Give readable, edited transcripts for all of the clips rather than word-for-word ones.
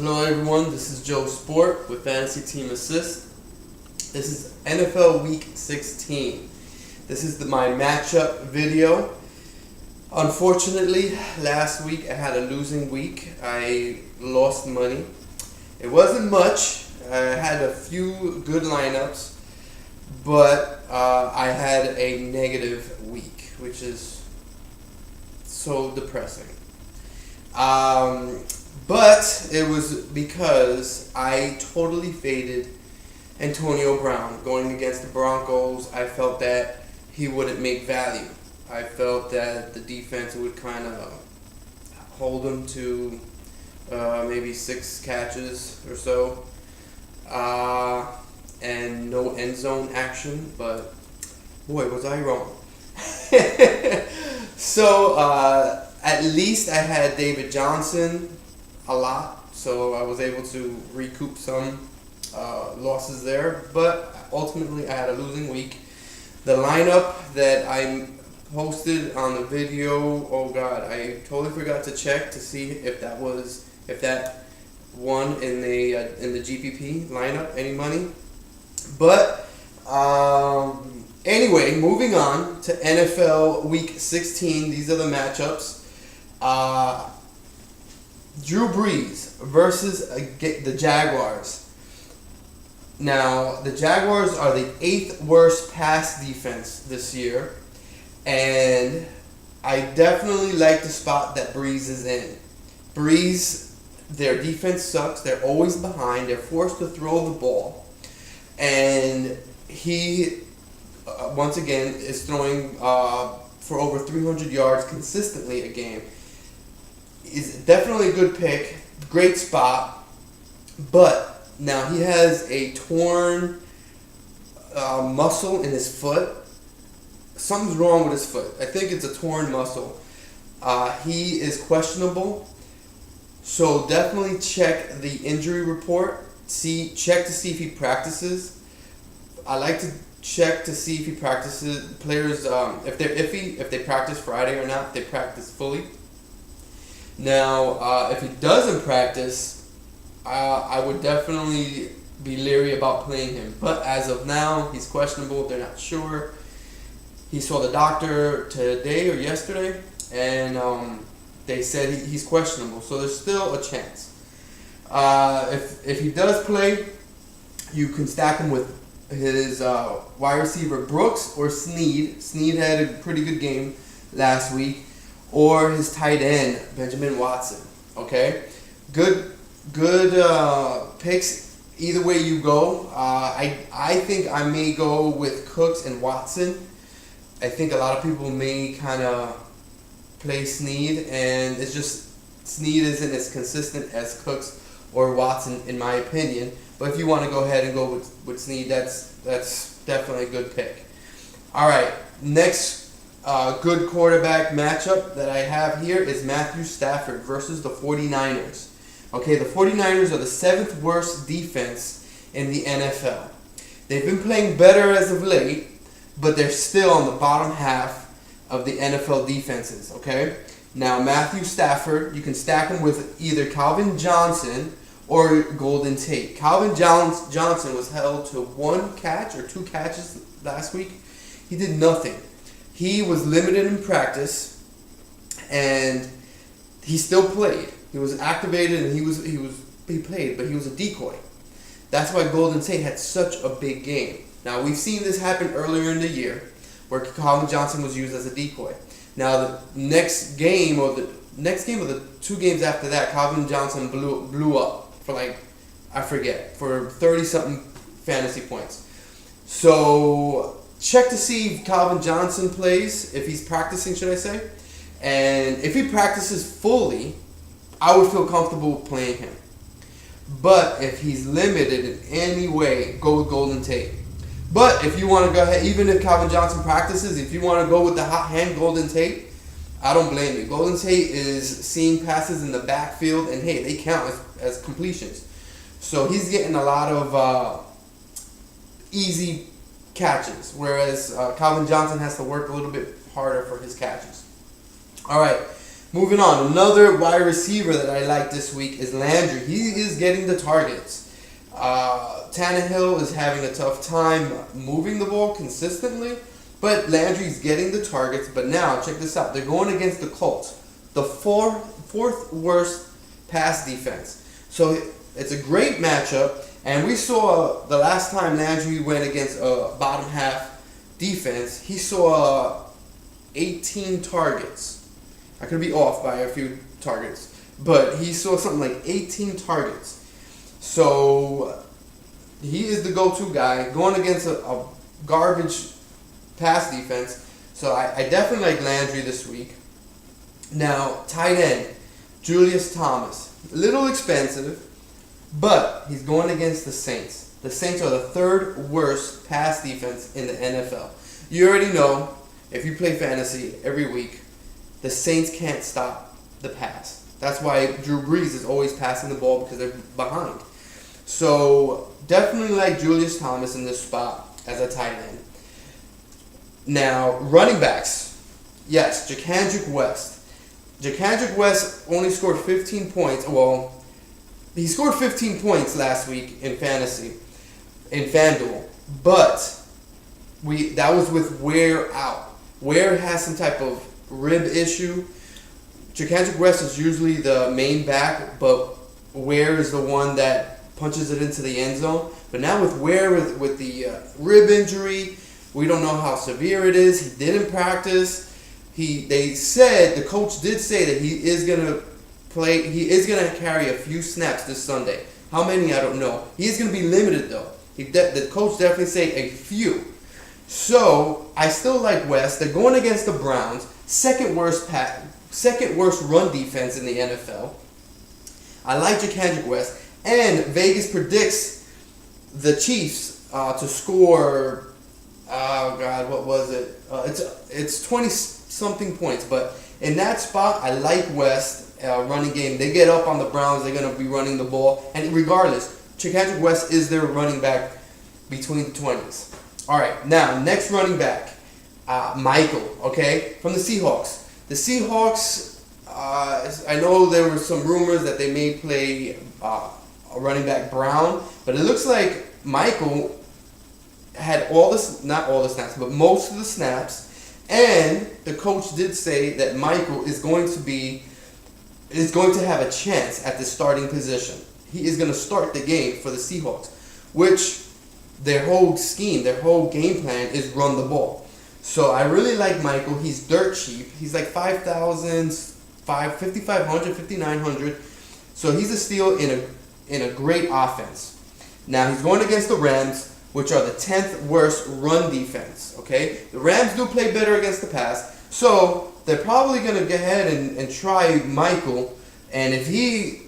Hello everyone, this is Joe Sport with Fantasy Team Assist. This is NFL Week 16. This is my matchup video. Unfortunately, last week I had a losing week. I lost money. It wasn't much. I had a few good lineups, but I had a negative week, which is so depressing. But it was because I totally faded Antonio Brown going against the Broncos. I felt that he wouldn't make value. I felt that the defense would kind of hold him to maybe 6 catches or so, and no end zone action. But boy, was I wrong. So at least I had David Johnson a lot, so I was able to recoup some losses there, but ultimately I had a losing week. The lineup that I posted on the video, oh god, I totally forgot to check to see if that won in the GPP lineup any money. But anyway, moving on to NFL Week 16. These are the matchups. Drew Brees versus the Jaguars. Now, the Jaguars are the 8th worst pass defense this year, and I definitely like the spot that Brees is in. Brees, their defense sucks. They're always behind. They're forced to throw the ball, and he, once again, is throwing for over 300 yards consistently a game. Is definitely a good pick, great spot, but now he has a torn muscle in his foot. Something's wrong with his foot. I think it's a torn muscle. He is questionable, so definitely check the injury report. Check to see if he practices. I like to check to see if he practices. Players, if they're iffy, if they practice Friday or not, if they practice fully. Now, if he doesn't practice, I would definitely be leery about playing him. But as of now, he's questionable. They're not sure. He saw the doctor today or yesterday, and they said he's questionable. So there's still a chance. If he does play, you can stack him with his wide receiver Brooks or Snead. Snead had a pretty good game last week. Or his tight end, Benjamin Watson. Okay? Good picks either way you go. I think I may go with Cooks and Watson. I think a lot of people may kind of play Snead, and it's just Snead isn't as consistent as Cooks or Watson in my opinion. But if you want to go ahead and go with Snead, that's definitely a good pick. All right, next good quarterback matchup that I have here is Matthew Stafford versus the 49ers. Okay, the 49ers are the 7th worst defense in the NFL. They've been playing better as of late, but they're still on the bottom half of the NFL defenses, okay? Now, Matthew Stafford, you can stack him with either Calvin Johnson or Golden Tate. Calvin Johnson was held to 1 catch or 2 catches last week. He did nothing. He was limited in practice, and he still played. He was activated, and he played, but he was a decoy. That's why Golden Tate had such a big game. Now, we've seen this happen earlier in the year, where Calvin Johnson was used as a decoy. Now, the next game of the 2 games after that, Calvin Johnson blew up for for 30-something fantasy points. So check to see if Calvin Johnson plays, if he's practicing, should I say. And if he practices fully, I would feel comfortable playing him. But if he's limited in any way, go with Golden Tate. But if you want to go ahead, even if Calvin Johnson practices, if you want to go with the hot hand Golden Tate, I don't blame you. Golden Tate is seeing passes in the backfield, and hey, they count as completions. So he's getting a lot of easy catches, whereas Calvin Johnson has to work a little bit harder for his catches. All right, Moving on, another wide receiver that I like this week is Landry. He is getting the targets. Tannehill is having a tough time moving the ball consistently, but Landry's getting the targets. But now, check this out. They're going against the Colts, the fourth worst pass defense. So it's a great matchup, and we saw the last time Landry went against a bottom half defense, he saw 18 targets. I could be off by a few targets, but he saw something like 18 targets. So he is the go-to guy going against a garbage pass defense. So I definitely like Landry this week. Now, tight end, Julius Thomas. A little expensive, but he's going against the Saints. The Saints are the third worst pass defense in the NFL. You already know, if you play fantasy every week, the Saints can't stop the pass. That's why Drew Brees is always passing the ball, because they're behind. So definitely like Julius Thomas in this spot as a tight end. Now, running backs. Yes, Jacandrick West. Jacandrick West only scored 15 points. Well, he scored 15 points last week in fantasy, in FanDuel. But that was with Ware out. Ware has some type of rib issue. Jacandrick West is usually the main back, but Ware is the one that punches it into the end zone. But now with Ware with the rib injury, we don't know how severe it is. He didn't practice. The coach did say that he is gonna play. He is gonna carry a few snaps this Sunday. How many, I don't know. He is gonna be limited though. The coach definitely say a few. So I still like West. They're going against the Browns, second worst run defense in the NFL. I like Jacandrick West, and Vegas predicts the Chiefs to score. Oh God, what was it? It's 20-something points, but in that spot, I like West running game. They get up on the Browns, they're gonna be running the ball, and regardless, Jacandrick West is their running back between the 20s. All right, now next running back, Michael. Okay, from the Seahawks. The Seahawks. I know there were some rumors that they may play a running back Brown, but it looks like Michael had not all the snaps, but most of the snaps, and the coach did say that Michael is going to have a chance at the starting position. He is going to start the game for the Seahawks, which their whole scheme, their whole game plan is run the ball. So I really like Michael. He's dirt cheap. He's like 5,000, 5,500, 5,900. So he's a steal in a great offense. Now he's going against the Rams, which are the 10th worst run defense. Okay, the Rams do play better against the pass, so they're probably going to go ahead and try Michael. And if he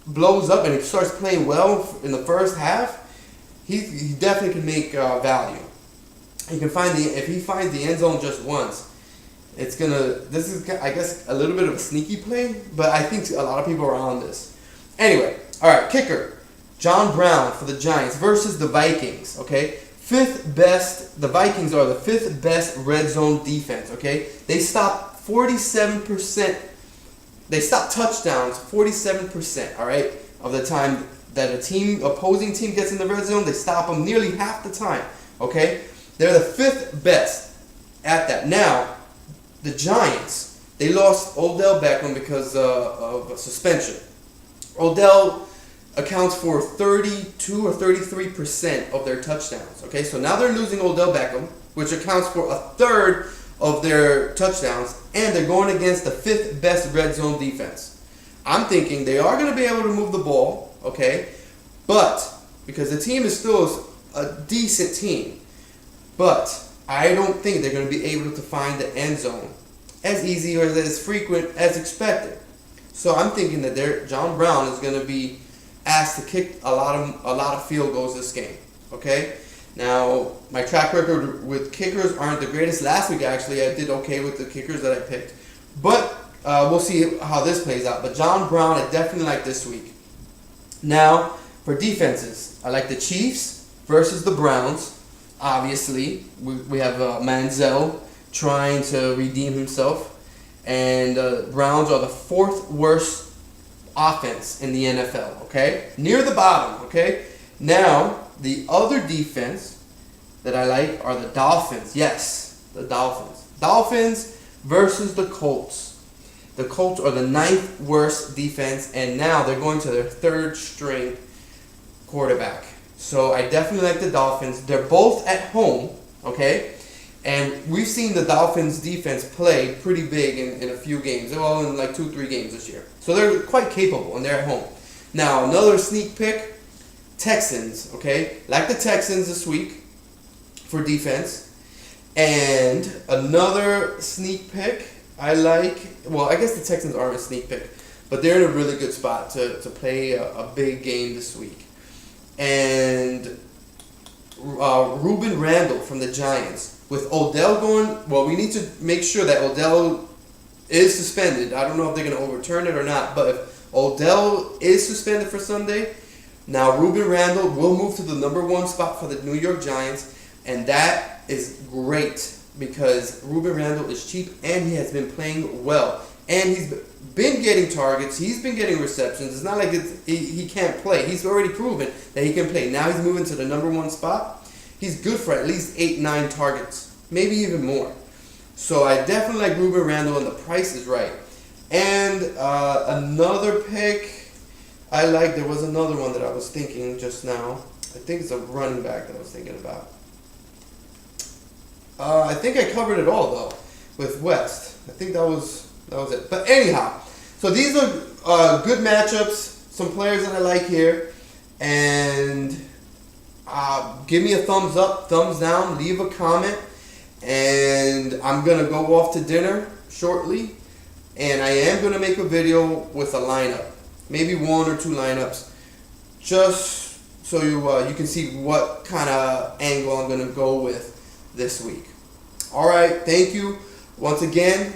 blows up and he starts playing well in the first half, he definitely can make value. He can if he finds the end zone just once, this is, I guess, a little bit of a sneaky play, but I think a lot of people are on this. Anyway, all right, kicker. John Brown for the Giants versus the Vikings, okay? The Vikings are the fifth best red zone defense, okay? They stop 47%, they stop touchdowns 47%, all right, of the time that opposing team gets in the red zone. They stop them nearly half the time, okay? They're the fifth best at that. Now, the Giants, they lost Odell Beckham because of a suspension. Odell accounts for 32 or 33% of their touchdowns. Okay, so now they're losing Odell Beckham, which accounts for a third of their touchdowns, and they're going against the fifth best red zone defense. I'm thinking they are going to be able to move the ball, okay, but because the team is still a decent team, but I don't think they're going to be able to find the end zone as easy or as frequent as expected. So I'm thinking that John Brown is going to be asked to kick a lot of field goals this game. Okay. Now my track record with kickers aren't the greatest. Last week actually I did okay with the kickers that I picked, but we'll see how this plays out. But John Brown I definitely like this week. Now for defenses, I like the Chiefs versus the Browns. Obviously we have Manziel trying to redeem himself. and Browns are the 4th worst offense in the NFL. Okay, near the bottom. Okay, now the other defense that I like are the Dolphins. Yes, the Dolphins. Dolphins versus the Colts. The Colts are the 9th worst defense, and now they're going to their 3rd string quarterback. So I definitely like the Dolphins. They're both at home, okay? And we've seen the Dolphins defense play pretty big in a few games. They're all in like 2-3 games this year. So they're quite capable, and they're at home. Now, another sneak pick, Texans, okay? Like the Texans this week for defense. And another sneak pick I like, well, I guess the Texans aren't a sneak pick, but they're in a really good spot to play a big game this week. And Ruben Randall from the Giants. With Odell going, well, we need to make sure that Odell is suspended. I don't know if they're going to overturn it or not, but if Odell is suspended for Sunday, now Ruben Randall will move to the number 1 spot for the New York Giants, and that is great because Ruben Randall is cheap and he has been playing well. And he's been getting targets. He's been getting receptions. It's not like he can't play. He's already proven that he can play. Now he's moving to the number 1 spot. He's good for at least 8-9 targets, maybe even more. So I definitely like Ruben Randall, and the price is right. And another pick I like, there was another one that I was thinking just now. I think it's a running back that I was thinking about. I think I covered it all though with West. I think that was it. But anyhow, so these are good matchups. Some players that I like here, and give me a thumbs up, thumbs down, leave a comment, and I'm gonna go off to dinner shortly, and I am gonna make a video with a lineup, maybe 1 or 2 lineups, just so you can see what kind of angle I'm gonna go with this week. All right, thank you once again.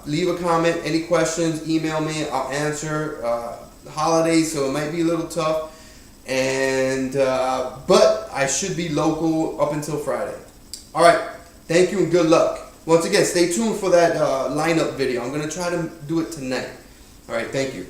Leave a comment, any questions, email me, I'll answer. Holidays, so it might be a little tough, and but I should be local up until Friday. All right, thank you and good luck. Once again, stay tuned for that lineup video. I'm gonna try to do it tonight. All right, thank you.